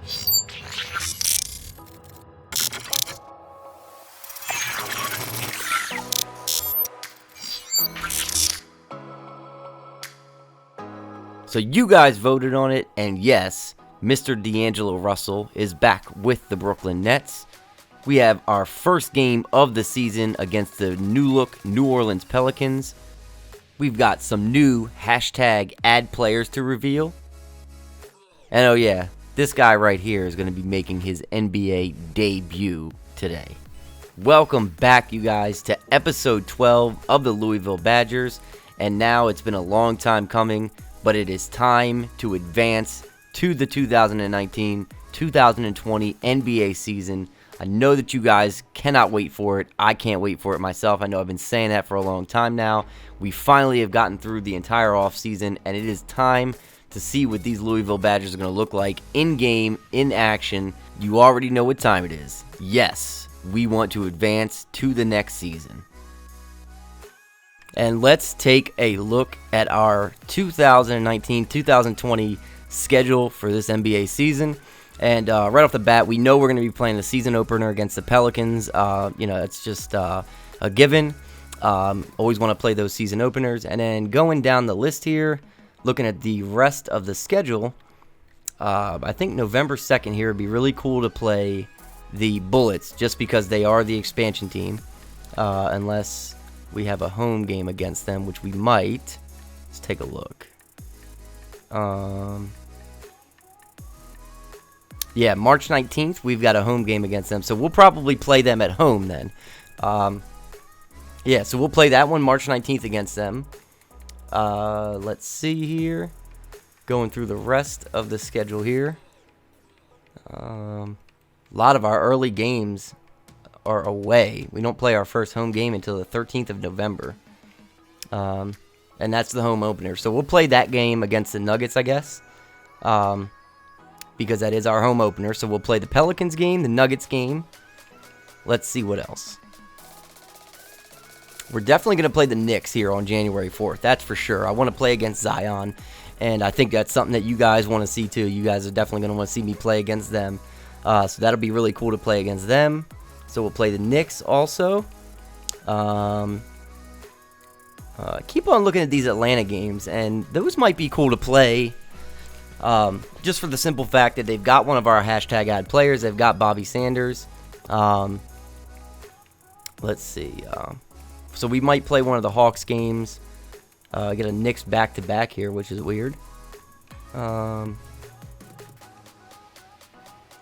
So you guys voted on it, and yes, Mr. D'Angelo Russell is back with the Brooklyn Nets. We have our first game of the season against the new-look New Orleans Pelicans. We've got some new hashtag ad players to reveal. And oh yeah, this guy right here is going to be making his NBA debut today. Welcome back, you guys, to episode 12 of the Louisville Badgers. And now it's been a long time coming, but it is time to advance to the 2019-2020 NBA season. I know that you guys cannot wait for it. I can't wait for it myself. I know I've been saying that for a long time now. We finally have gotten through the entire offseason, and it is time to see what these Louisville Badgers are going to look like in-game, in action. You already know what time it is. Yes, we want to advance to the next season. And let's take a look at our 2019-2020 schedule for this NBA season. And right off the bat, we know we're going to be playing the season opener against the Pelicans. It's just a given. Always want to play those season openers. And then going down the list here, looking at the rest of the schedule, I think November 2nd here would be really cool to play the Bullets, just because they are the expansion team, unless we have a home game against them, which we might. Let's take a look. Yeah, March 19th, we've got a home game against them, so we'll probably play them at home then. Yeah, so we'll play that one March 19th against them. Let's see here. Going through the rest of the schedule here. A lot of our early games are away. We don't play our first home game until the 13th of November. And that's the home opener. So we'll play that game against the Nuggets, I guess. Because that is our home opener. So we'll play the Pelicans game, the Nuggets game. Let's see what else. We're definitely going to play the Knicks here on January 4th. That's for sure. I want to play against Zion. And I think that's something that you guys want to see too. You guys are definitely going to want to see me play against them. So that'll be really cool to play against them. So we'll play the Knicks also. Keep on looking at these Atlanta games. And those might be cool to play. Just for the simple fact that they've got one of our hashtag ad players. They've got Bobby Sanders. Let's see. So we might play one of the Hawks games. Get a Knicks back-to-back here, which is weird.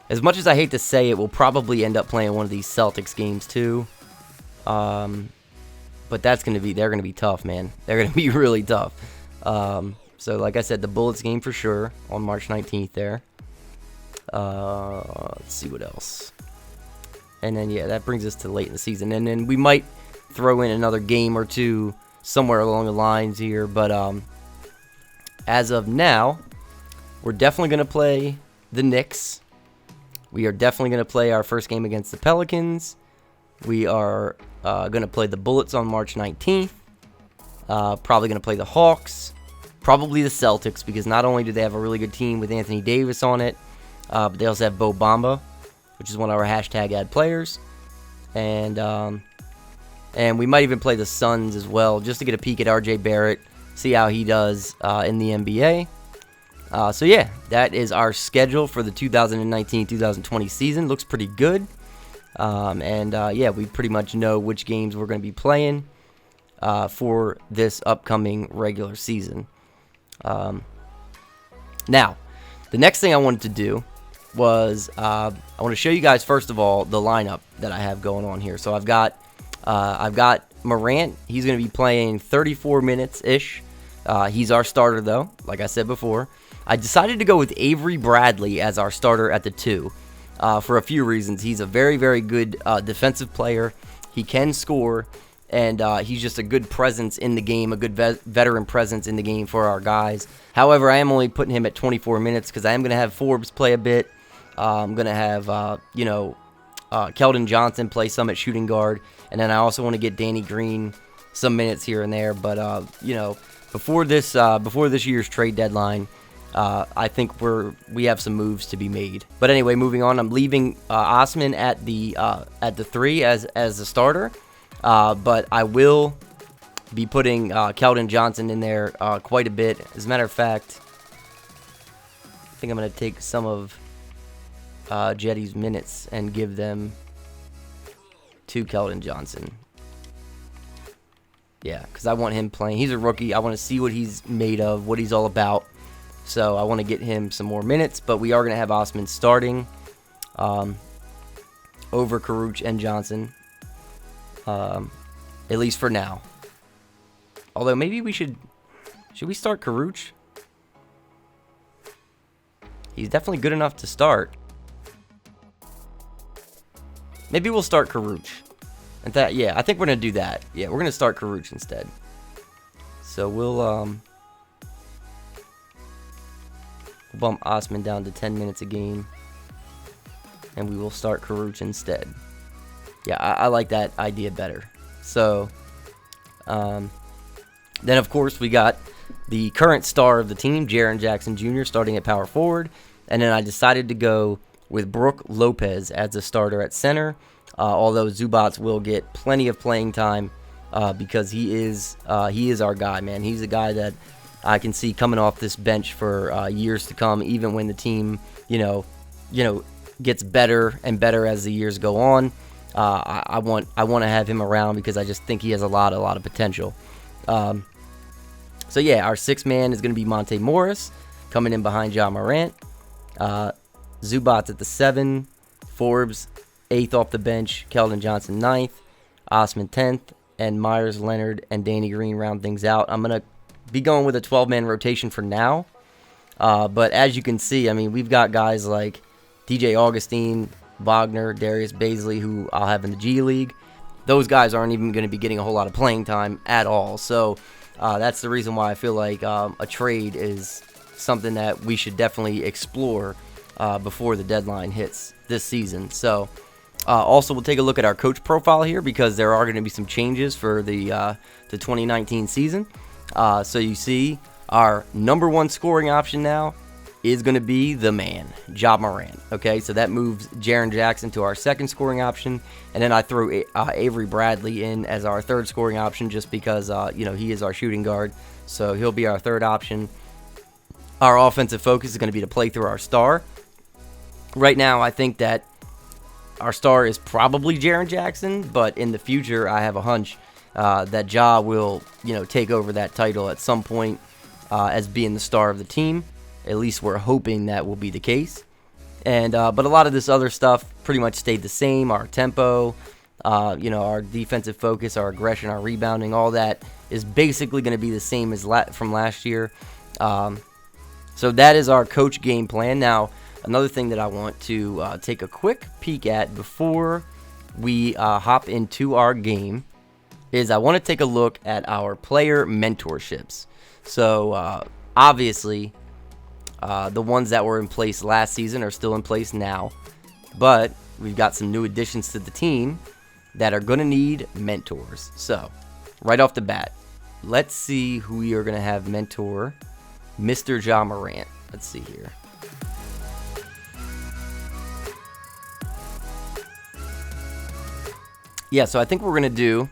As much as I hate to say it, we'll probably end up playing one of these Celtics games too. But they're going to be tough, man. They're going to be really tough. So, like I said, the Bullets game for sure on March 19th there. Let's see what else. And then, yeah, that brings us to late in the season. And then we might throw in another game or two somewhere along the lines here. But as of now, we're definitely going to play the Knicks. We are definitely going to play our first game against the Pelicans. We are going to play the Bullets on March 19th. Probably going to play the Hawks. Probably the Celtics, because not only do they have a really good team with Anthony Davis on it, but they also have Bo Bamba, which is one of our hashtag ad players. And we might even play the Suns as well, just to get a peek at RJ Barrett, see how he does in the NBA. So yeah, that is our schedule for the 2019-2020 season. Looks pretty good. Yeah, we pretty much know which games we're going to be playing for this upcoming regular season. Now, the next thing I wanted to do was I want to show you guys, first of all, the lineup that I have going on here. So I've got Morant. He's going to be playing 34 minutes-ish. He's our starter, though, like I said before. I decided to go with Avery Bradley as our starter at the 2 for a few reasons. He's a very, very good defensive player. He can score, and he's just a good presence in the game, a good veteran presence in the game for our guys. However, I am only putting him at 24 minutes because I am going to have Forbes play a bit. I'm going to have, Keldon Johnson play some at shooting guard, and then I also want to get Danny Green some minutes here and there. But before this year's trade deadline, I think we have some moves to be made. But anyway, moving on. I'm leaving Osman at the 3 as a starter, but I will be putting Keldon Johnson in there quite a bit. As a matter of fact, I think I'm going to take some of Jetty's minutes and give them to Keldon Johnson. Yeah, because I want him playing. He's a rookie. I want to see what he's made of, what he's all about. So I want to get him some more minutes, but we are going to have Osman starting over Karuch and Johnson, at least for now. Although maybe we should we start Karuch? He's definitely good enough to start. Maybe we'll start Karuch. And yeah, I think we're going to do that. Yeah, we're going to start Karuch instead. So we'll bump Osman down to 10 minutes a game. And we will start Karuch instead. Yeah, I like that idea better. So, then of course we got the current star of the team, Jaren Jackson Jr., starting at power forward. And then I decided to go with Brook Lopez as a starter at center. Although Zubac will get plenty of playing time because he is our guy, man. He's a guy that I can see coming off this bench for years to come, even when the team, gets better and better as the years go on. I want to have him around because I just think he has a lot of potential. So yeah, our sixth man is going to be Monte Morris coming in behind Ja Morant. Zubac at the 7, Forbes 8th off the bench, Keldon Johnson 9th, Osman 10th, and Myers Leonard and Danny Green round things out. I'm going to be going with a 12-man rotation for now. But as you can see, I mean, we've got guys like DJ Augustine, Wagner, Darius Baisley, who I'll have in the G League. Those guys aren't even going to be getting a whole lot of playing time at all. So that's the reason why I feel like a trade is something that we should definitely explore before the deadline hits this season. So also we'll take a look at our coach profile here because there are going to be some changes for the 2019 season. So you see our number one scoring option now is going to be the man, Ja Morant. Okay, so that moves Jaren Jackson to our second scoring option, and then I throw Avery Bradley in as our third scoring option just because he is our shooting guard, so he'll be our third option. Our offensive focus is going to be to play through our star. Right now, I think that our star is probably Jaren Jackson, but in the future, I have a hunch that Ja will, take over that title at some point as being the star of the team. At least we're hoping that will be the case. And but a lot of this other stuff pretty much stayed the same. Our tempo, our defensive focus, our aggression, our rebounding, all that is basically going to be the same as from last year. So that is our coach game plan. Now, another thing that I want to take a quick peek at before we hop into our game is I want to take a look at our player mentorships. So obviously, the ones that were in place last season are still in place now, but we've got some new additions to the team that are going to need mentors. So right off the bat, let's see who we are going to have mentor Mr. Ja Morant. Let's see here. Yeah, so I think what we're going to do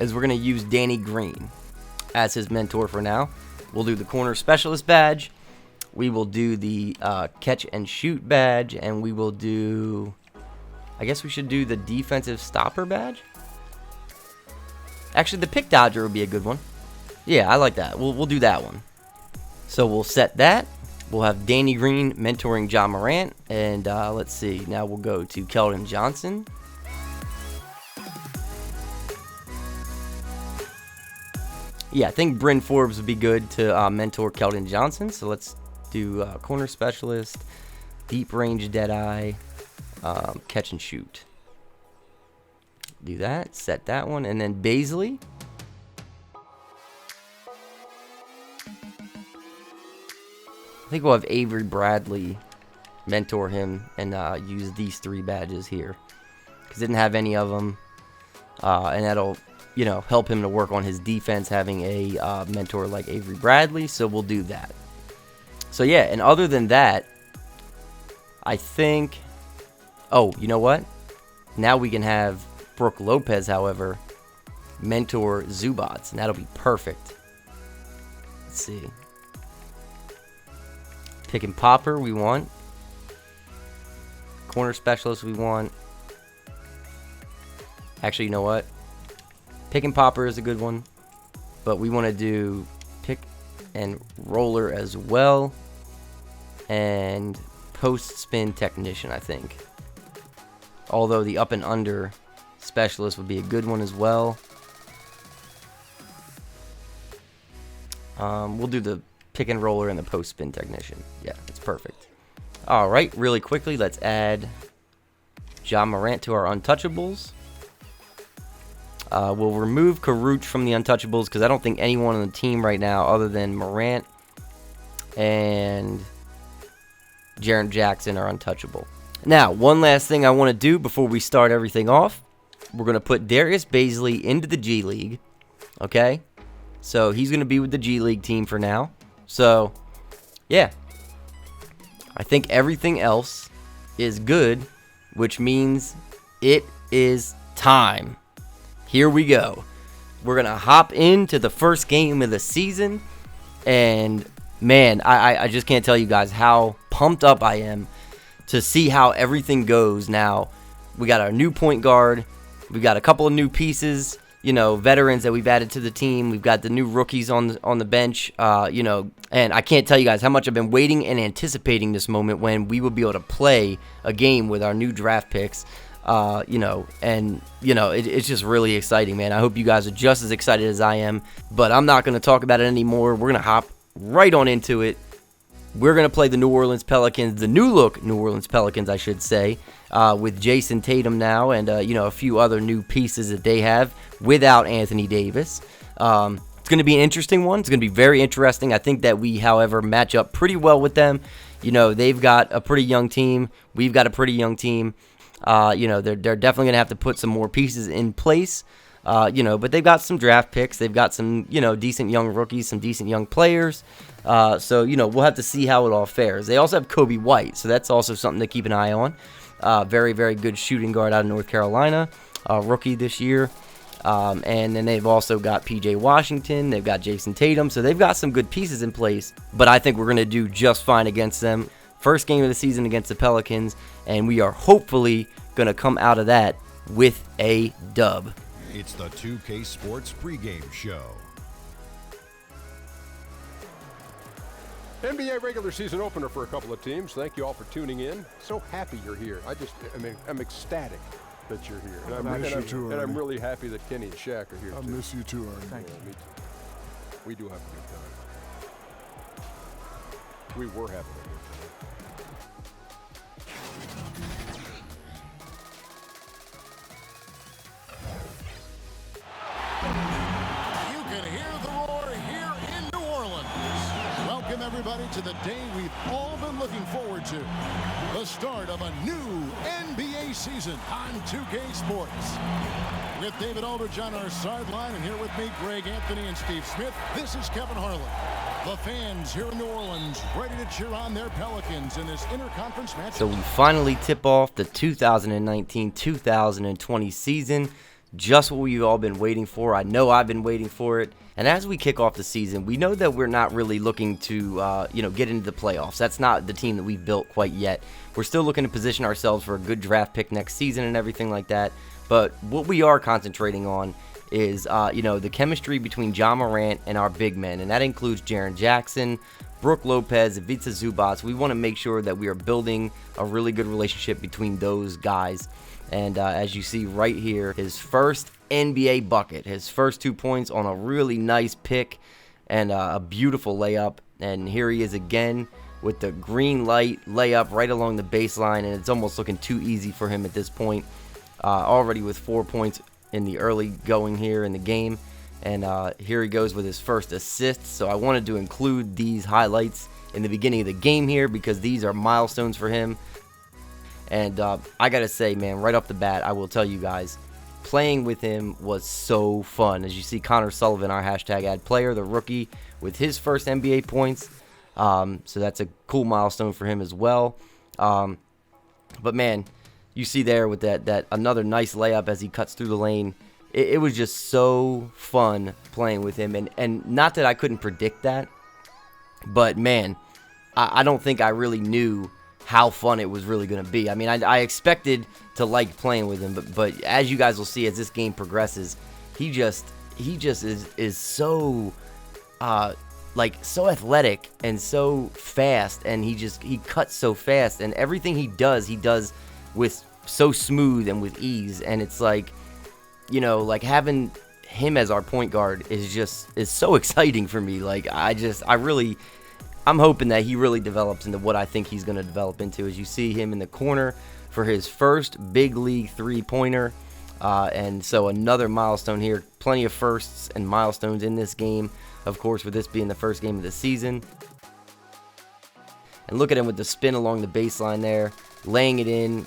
is we're going to use Danny Green as his mentor for now. We'll do the corner specialist badge. We will do the catch and shoot badge, and we will do, I guess we should do the defensive stopper badge. Actually, the pick dodger would be a good one. Yeah, I like that. We'll do that one. So we'll set that. We'll have Danny Green mentoring Ja Morant, and let's see. Now we'll go to Keldon Johnson. Yeah, I think Bryn Forbes would be good to mentor Keldon Johnson. So let's do corner specialist, deep range deadeye, catch and shoot. Do that, set that one, and then Baisley. I think we'll have Avery Bradley mentor him and use these 3 badges here because didn't have any of them, and that'll help him to work on his defense having a mentor like Avery Bradley. So we'll do that. So yeah, and other than that, I think, oh, you know what? Now we can have Brook Lopez, however, mentor Zubats, and that'll be perfect. Let's see. Pick and popper we want. Corner specialist we want. Actually, you know what? Pick and popper is a good one, but we want to do pick and roller as well, and post spin technician, I think. Although the up and under specialist would be a good one as well. We'll do the pick and roller and the post spin technician. Yeah, that's perfect. All right, really quickly, let's add Ja Morant to our untouchables. We'll remove Karuch from the untouchables because I don't think anyone on the team right now other than Morant and Jaren Jackson are untouchable. Now, one last thing I want to do before we start everything off. We're going to put Darius Bazley into the G League. Okay? So, he's going to be with the G League team for now. So, yeah. I think everything else is good, which means it is time. Here we go. We're going to hop into the first game of the season. And, man, I just can't tell you guys how pumped up I am to see how everything goes now. We got our new point guard. We got a couple of new pieces, you know, veterans that we've added to the team. We've got the new rookies on the bench, you know, and I can't tell you guys how much I've been waiting and anticipating this moment when we will be able to play a game with our new draft picks, you know, and, you know, it's just really exciting, man. I hope you guys are just as excited as I am, but I'm not going to talk about it anymore. We're going to hop right on into it. We're going to play the New Orleans Pelicans, the new look New Orleans Pelicans, I should say, with Jason Tatum now and, you know, a few other new pieces that they have without Anthony Davis. It's going to be an interesting one. It's going to be very interesting. I think that we, however, match up pretty well with them. You know, they've got a pretty young team. We've got a pretty young team. You know, they're definitely going to have to put some more pieces in place. You know, but they've got some draft picks. They've got some, you know, decent young rookies, some decent young players. So, you know, we'll have to see how it all fares. They also have Kobe White, so that's also something to keep an eye on. Very, very good shooting guard out of North Carolina, rookie this year. And then they've also got P.J. Washington. They've got Jason Tatum. So they've got some good pieces in place. But I think we're going to do just fine against them. First game of the season against the Pelicans. And we are hopefully going to come out of that with a dub. It's the 2K Sports Pregame Show. NBA regular season opener for a couple of teams. Thank you all for tuning in. So happy you're here. I'm ecstatic that you're here. And I'm really happy that Kenny and Shaq are here too. I miss you too, Ernie. Thank you. Me too. We do have a good time. We were having a good time. Everybody to the day we've all been looking forward to, the start of a new NBA season on 2K Sports. With David Aldridge on our sideline, and here with me, Greg Anthony and Steve Smith, this is Kevin Harlan. The fans here in New Orleans ready to cheer on their Pelicans in this interconference match. So we finally tip off the 2019-2020 season. Just what we've all been waiting for. I know I've been waiting for it. And as we kick off the season, we know that we're not really looking to, you know, get into the playoffs. That's not the team that we've built quite yet. We're still looking to position ourselves for a good draft pick next season and everything like that. But what we are concentrating on is, you know, the chemistry between Ja Morant and our big men. And that includes Jaren Jackson, Brook Lopez, Ivica Zubac. We want to make sure that we are building a really good relationship between those guys. And as you see right here, his first NBA bucket, his first 2 points on a really nice pick and a beautiful layup. And here he is again with the green light layup right along the baseline. And it's almost looking too easy for him at this point. Already with 4 points in the early going here in the game. And here he goes with his first assist. So I wanted to include these highlights in the beginning of the game here because these are milestones for him. And I got to say, man, right off the bat, I will tell you guys, playing with him was so fun. As you see, Connor Sullivan, our hashtag ad player, the rookie, with his first NBA points. So that's a cool milestone for him as well. But man, you see there with that another nice layup as he cuts through the lane. It was just so fun playing with him, and not that I couldn't predict that, but man, I don't think I really knew how fun it was really going to be. I mean, I expected to like playing with him, but as you guys will see as this game progresses, he just is so so athletic and so fast, and he cuts so fast, and everything he does with so smooth and with ease, and it's like, you know, like having him as our point guard is so exciting for me. Like I'm hoping that he really develops into what I think he's going to develop into. As you see him in the corner for his first big league three-pointer. And so another milestone here. Plenty of firsts and milestones in this game, of course, with this being the first game of the season. And look at him with the spin along the baseline there, laying it in,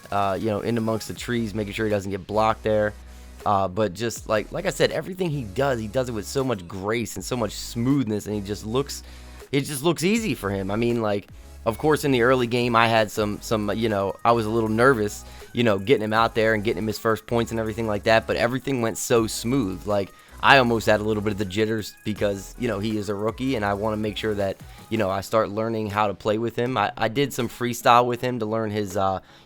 in amongst the trees, making sure he doesn't get blocked there. But just like I said, everything he does it with so much grace and so much smoothness, and it just looks easy for him. I mean, like, of course, in the early game, I had some I was a little nervous, getting him out there and getting him his first points and everything like that, but everything went so smooth. Like, I almost had a little bit of the jitters because, he is a rookie, and I want to make sure that, I start learning how to play with him. I did some freestyle with him to learn his,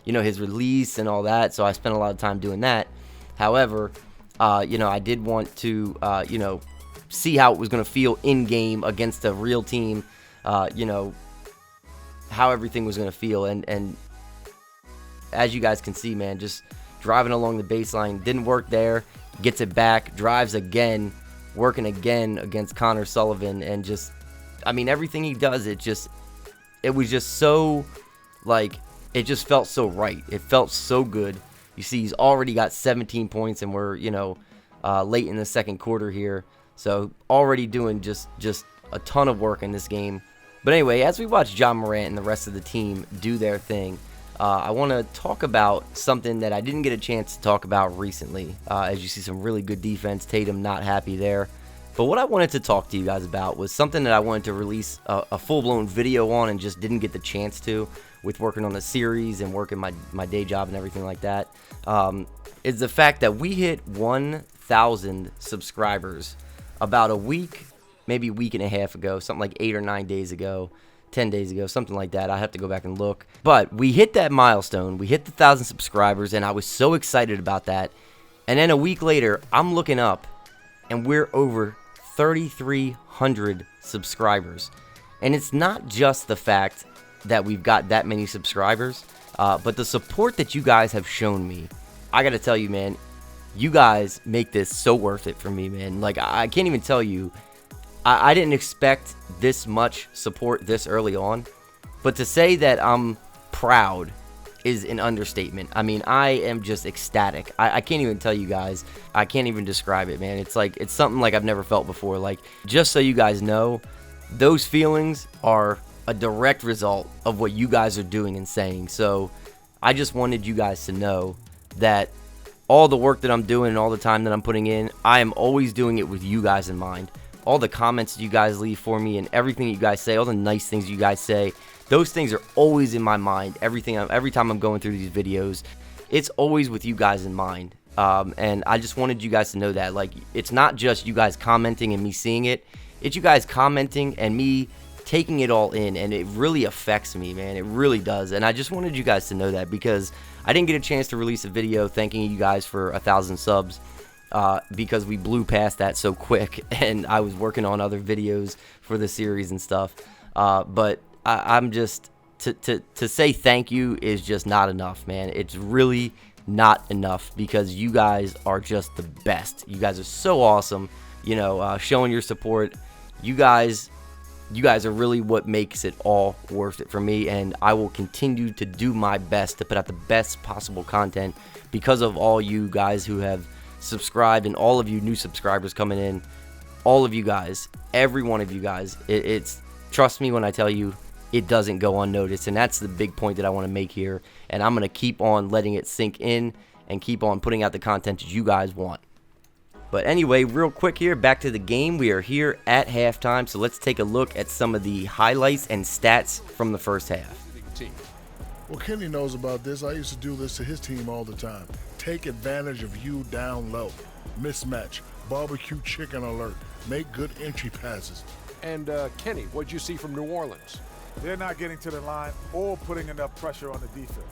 his release and all that, so I spent a lot of time doing that. However, I did want to, see how it was going to feel in-game against a real team, how everything was going to feel. And as you guys can see, man, just driving along the baseline, didn't work there, gets it back, drives again, working again against Connor Sullivan, and everything he does, it was just so, it just felt so right. It felt so good. You see, he's already got 17 points, and we're, late in the second quarter here. So already doing just a ton of work in this game. But anyway, as we watch Ja Morant and the rest of the team do their thing, I want to talk about something that I didn't get a chance to talk about recently. As you see, some really good defense. Tatum not happy there. But what I wanted to talk to you guys about was something that I wanted to release a full-blown video on and just didn't get the chance to, with working on the series and working my day job and everything like that, is the fact that we hit 1,000 subscribers about a week, maybe a week and a half ago, something like 8 or 9 days ago, 10 days ago, something like that. I have to go back and look. But we hit that milestone. We hit the 1,000 subscribers, and I was so excited about that. And then a week later, I'm looking up, and we're over 3,300 subscribers. And it's not just the fact that we've got that many subscribers, but the support that you guys have shown me. I got to tell you, man, you guys make this so worth it for me, man. Like, I can't even tell you. I didn't expect this much support this early on. But to say that I'm proud is an understatement. I mean, I am just ecstatic. I can't even tell you guys. I can't even describe it, man. It's something like I've never felt before. Like, just so you guys know, those feelings are a direct result of what you guys are doing and saying. So I just wanted you guys to know that all the work that I'm doing and all the time that I'm putting in, I am always doing it with you guys in mind. All the comments that you guys leave for me and everything you guys say, all the nice things you guys say, those things are always in my mind. Every time I'm going through these videos, it's always with you guys in mind. And I just wanted you guys to know that. Like, it's not just you guys commenting and me seeing it. It's you guys commenting and me taking it all in, and it really affects me, man. It really does. And I just wanted you guys to know that, because I didn't get a chance to release a video thanking you guys for 1,000 subs because we blew past that so quick, and I was working on other videos for the series and stuff. But I'm just to say thank you is just not enough, man. It's really not enough, because you guys are just the best. You guys are so awesome, showing your support. You guys are really what makes it all worth it for me, and I will continue to do my best to put out the best possible content because of all you guys who have subscribed and all of you new subscribers coming in. All of you guys, every one of you guys, it's trust me when I tell you, it doesn't go unnoticed, and that's the big point that I want to make here, and I'm going to keep on letting it sink in and keep on putting out the content that you guys want. But anyway, real quick here, back to the game. We are here at halftime, so let's take a look at some of the highlights and stats from the first half. Well, Kenny knows about this. I used to do this to his team all the time. Take advantage of you down low. Mismatch. Barbecue chicken alert. Make good entry passes. And Kenny, what'd you see from New Orleans? They're not getting to the line or putting enough pressure on the defense.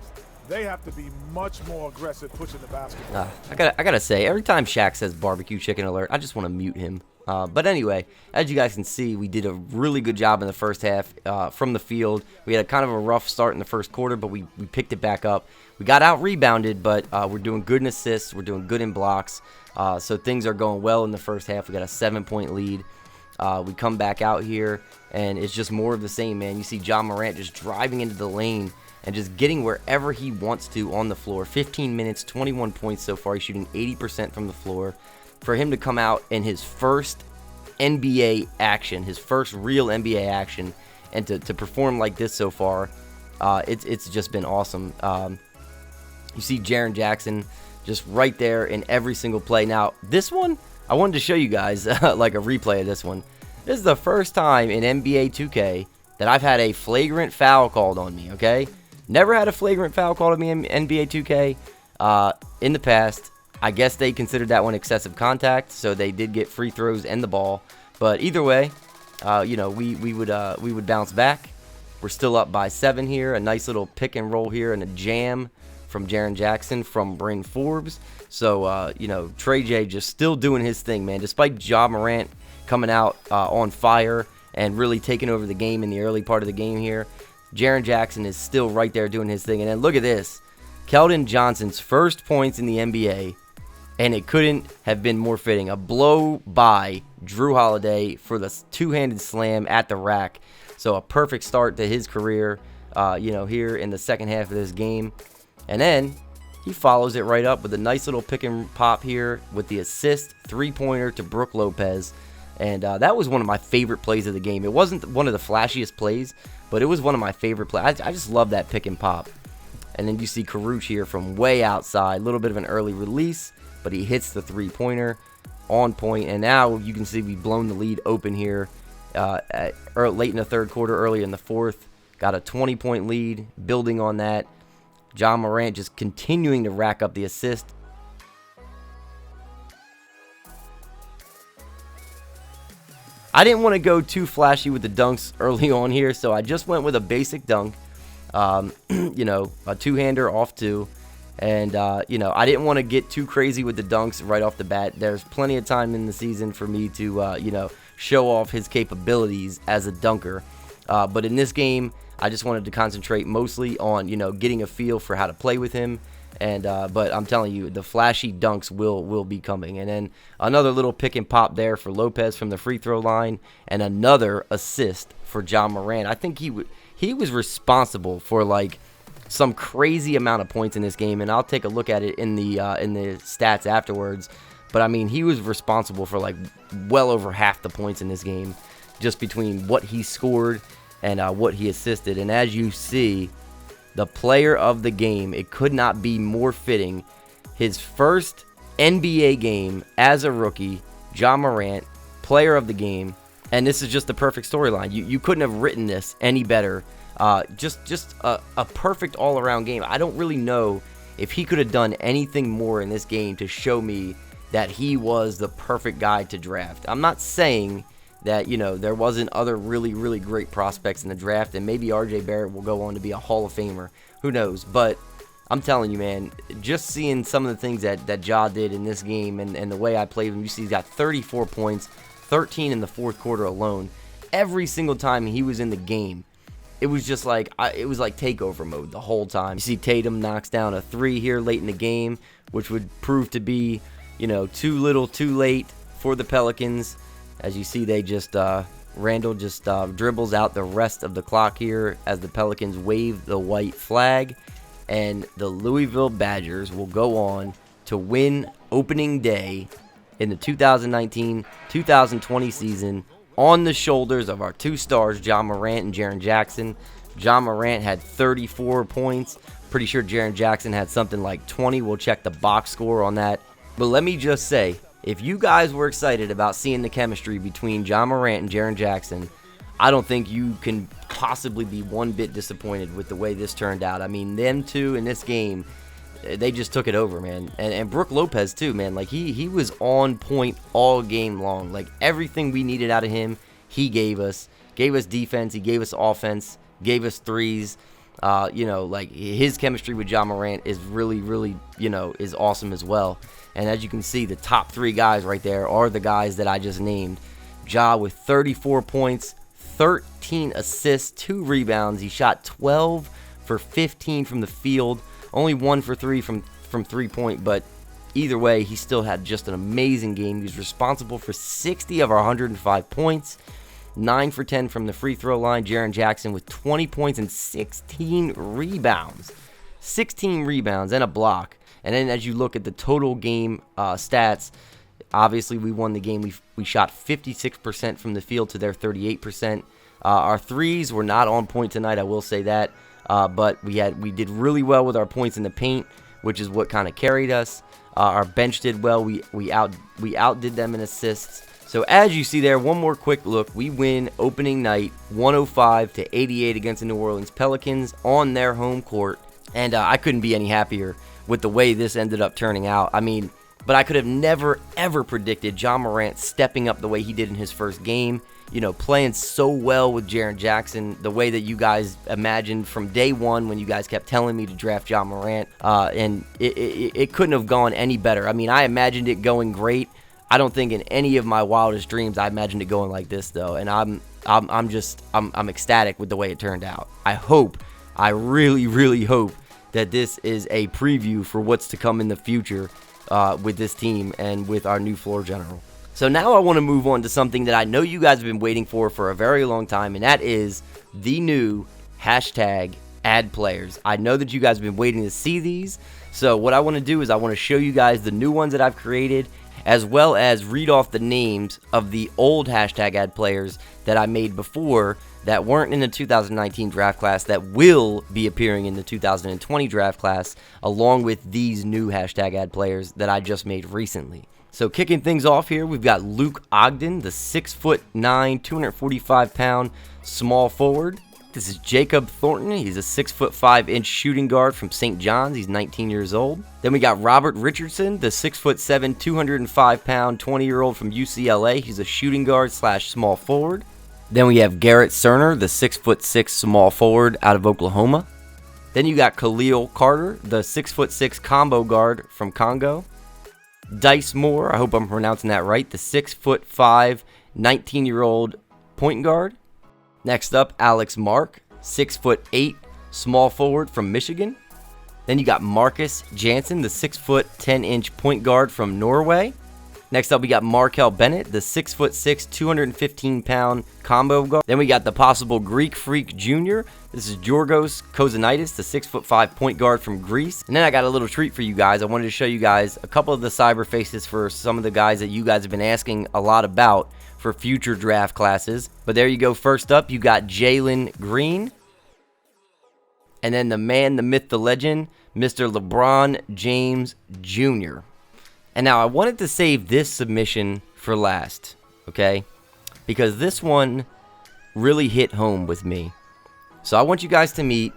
They have to be much more aggressive pushing the basketball. I gotta say, every time Shaq says barbecue chicken alert, I just want to mute him. But anyway, as you guys can see, we did a really good job in the first half from the field. We had a kind of a rough start in the first quarter, but we picked it back up. We got out-rebounded, but we're doing good in assists. We're doing good in blocks. So things are going well in the first half. We got a 7-point lead. We come back out here, and it's just more of the same, man. You see Ja Morant just driving into the lane and just getting wherever he wants to on the floor. 15 minutes, 21 points so far. He's shooting 80% from the floor. For him to come out in his first NBA action, his first real NBA action, and to perform like this so far, it's just been awesome. You see Jaren Jackson just right there in every single play. Now, this one, I wanted to show you guys like a replay of this one. This is the first time in NBA 2K that I've had a flagrant foul called on me, okay? Never had a flagrant foul called on me in NBA 2K in the past. I guess they considered that one excessive contact, so they did get free throws and the ball. But either way, you know, we would bounce back. We're still up by 7 here. A nice little pick and roll here and a jam from Jaren Jackson from Bryn Forbes. So, you know, Trey J just still doing his thing, man. Despite Ja Morant coming out on fire and really taking over the game in the early part of the game here, Jaren Jackson is still right there doing his thing. And then look at this. Keldon Johnson's first points in the NBA, and it couldn't have been more fitting. A blow by Drew Holiday for the two-handed slam at the rack. So a perfect start to his career, you know, here in the second half of this game. And then he follows it right up with a nice little pick and pop here with the assist, three-pointer to Brook Lopez. And that was one of my favorite plays of the game. It wasn't one of the flashiest plays, but it was one of my favorite plays. I just love that pick and pop. And then you see Karuch here from way outside. A little bit of an early release, but he hits the three-pointer on point. And now you can see we've blown the lead open here late in the third quarter, early in the fourth. Got a 20-point lead, building on that. Ja Morant just continuing to rack up the assist. I didn't want to go too flashy with the dunks early on here, so I just went with a basic dunk. You know, a two-hander off two. And, you know, I didn't want to get too crazy with the dunks right off the bat. There's plenty of time in the season for me to, you know, show off his capabilities as a dunker. But in this game, I just wanted to concentrate mostly on, you know, getting a feel for how to play with him. And but I'm telling you, the flashy dunks will be coming. And then another little pick and pop there for Lopez from the free throw line, and another assist for Ja Morant. I think he was responsible for like some crazy amount of points in this game, and I'll take a look at it in the stats afterwards. But I mean, he was responsible for like well over half the points in this game, just between what he scored and what he assisted. And as you see, the player of the game, it could not be more fitting. His first NBA game as a rookie, Ja Morant, player of the game. And this is just the perfect storyline. You couldn't have written this any better. Just a perfect all-around game. I don't really know if he could have done anything more in this game to show me that he was the perfect guy to draft. I'm not saying that, you know, there wasn't other really, really great prospects in the draft, and maybe RJ Barrett will go on to be a Hall of Famer. Who knows? But I'm telling you, man, just seeing some of the things that Ja did in this game and the way I played him, you see he's got 34 points, 13 in the fourth quarter alone. Every single time he was in the game, it was just like, it was like takeover mode the whole time. You see Tatum knocks down a three here late in the game, which would prove to be, you know, too little, too late for the Pelicans. As you see, they just, Randall just dribbles out the rest of the clock here as the Pelicans wave the white flag. And the Louisville Badgers will go on to win opening day in the 2019-2020 season on the shoulders of our two stars, Ja Morant and Jaren Jackson. Ja Morant had 34 points. Pretty sure Jaren Jackson had something like 20. We'll check the box score on that. But let me just say, If you guys were excited about seeing the chemistry between Ja Morant and Jaren Jackson, I don't think you can possibly be one bit disappointed with the way this turned out. I mean, them two in this game, they just took it over, man. And Brook Lopez too, man. Like he was on point all game long. Like everything we needed out of him, he gave us. Gave us defense, he gave us offense, gave us threes. Like his chemistry with Ja Morant is really, really, is awesome as well. And as you can see, the top 3 guys right there are the guys that I just named. Ja with 34 points, 13 assists, 2 rebounds. He shot 12 for 15 from the field, only 1 for 3 from 3-point, but either way, he still had just an amazing game. He was responsible for 60 of our 105 points, 9 for 10 from the free throw line. Jaren Jackson with 20 points and 16 rebounds. 16 rebounds and a block. And then as you look at the total game stats, obviously we won the game. We shot 56% from the field to their 38%. Our threes were not on point tonight, I will say that. But we did really well with our points in the paint, which is what kind of carried us. Our bench did well. We outdid them in assists. So as you see there, one more quick look. We win opening night 105-88 against the New Orleans Pelicans on their home court. And I couldn't be any happier with the way this ended up turning out. I mean, but I could have never, ever predicted Ja Morant stepping up the way he did in his first game. Playing so well with Jaren Jackson, the way that you guys imagined from day one when you guys kept telling me to draft Ja Morant. And it couldn't have gone any better. I mean, I imagined it going great. I don't think in any of my wildest dreams I imagined it going like this, though. And I'm ecstatic with the way it turned out. I really, really hope that this is a preview for what's to come in the future with this team and with our new floor general. So now I want to move on to something that I know you guys have been waiting for a very long time, and that is the new hashtag add players. I know that you guys have been waiting to see these, so what I want to do is I want to show you guys the new ones that I've created, as well as read off the names of the old hashtag add players that I made before that weren't in the 2019 draft class that will be appearing in the 2020 draft class, along with these new hashtag add players that I just made recently. So kicking things off here, we've got Luke Ogden, the 6'9", 245-pound small forward. This is Jacob Thornton. He's a 6'5" shooting guard from St. John's. He's 19 years old. Then we got Robert Richardson, the 6'7", 205-pound 20-year-old from UCLA. He's a shooting guard / small forward. Then we have Garrett Cerner, the 6'6" small forward out of Oklahoma. Then you got Khalil Carter, the 6'6" combo guard from Congo. Dice Moore, I hope I'm pronouncing that right, the 6'5", 19-year-old point guard. Next up, Alex Mark, 6'8", small forward from Michigan. Then you got Marcus Jansen, the 6', 10-inch point guard from Norway. Next up, we got Markel Bennett, the 6'6", 215-pound combo guard. Then we got the possible Greek Freak Jr. This is Giorgos Kozanidis, the 6'5" point guard from Greece. And then I got a little treat for you guys. I wanted to show you guys a couple of the cyber faces for some of the guys that you guys have been asking a lot about for future draft classes. But there you go. First up, you got Jalen Green. And then the man, the myth, the legend, Mr. LeBron James Jr. And now I wanted to save this submission for last, okay? Because this one really hit home with me. So I want you guys to meet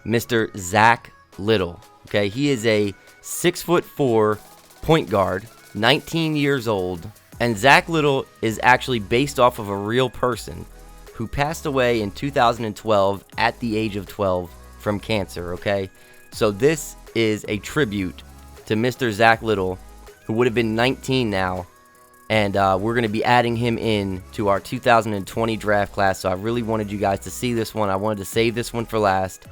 Mr. Zach Little, okay? He is a 6'4" point guard, 19 years old. And Zach Little is actually based off of a real person who passed away in 2012 at the age of 12 from cancer, okay? So this is a tribute to Mr. Zach Little, who would have been 19 now, and we're going to be adding him in to our 2020 draft class. So I really wanted you guys to see this one. I wanted to save this one for last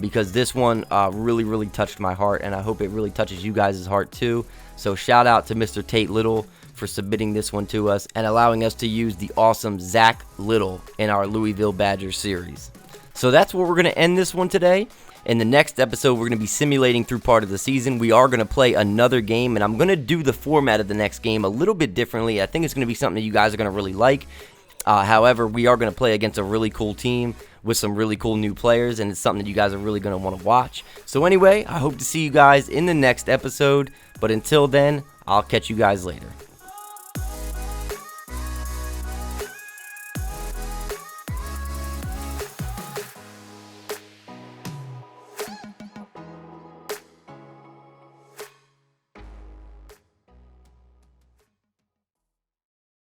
because this one really, really touched my heart, and I hope it really touches you guys' heart too. So shout out to Mr. Tate Little for submitting this one to us and allowing us to use the awesome Zach Little in our Louisville Badgers series. So that's where we're going to end this one today. In the next episode, we're going to be simulating through part of the season. We are going to play another game, and I'm going to do the format of the next game a little bit differently. I think it's going to be something that you guys are going to really like. However, we are going to play against a really cool team with some really cool new players, and it's something that you guys are really going to want to watch. So anyway, I hope to see you guys in the next episode. But until then, I'll catch you guys later.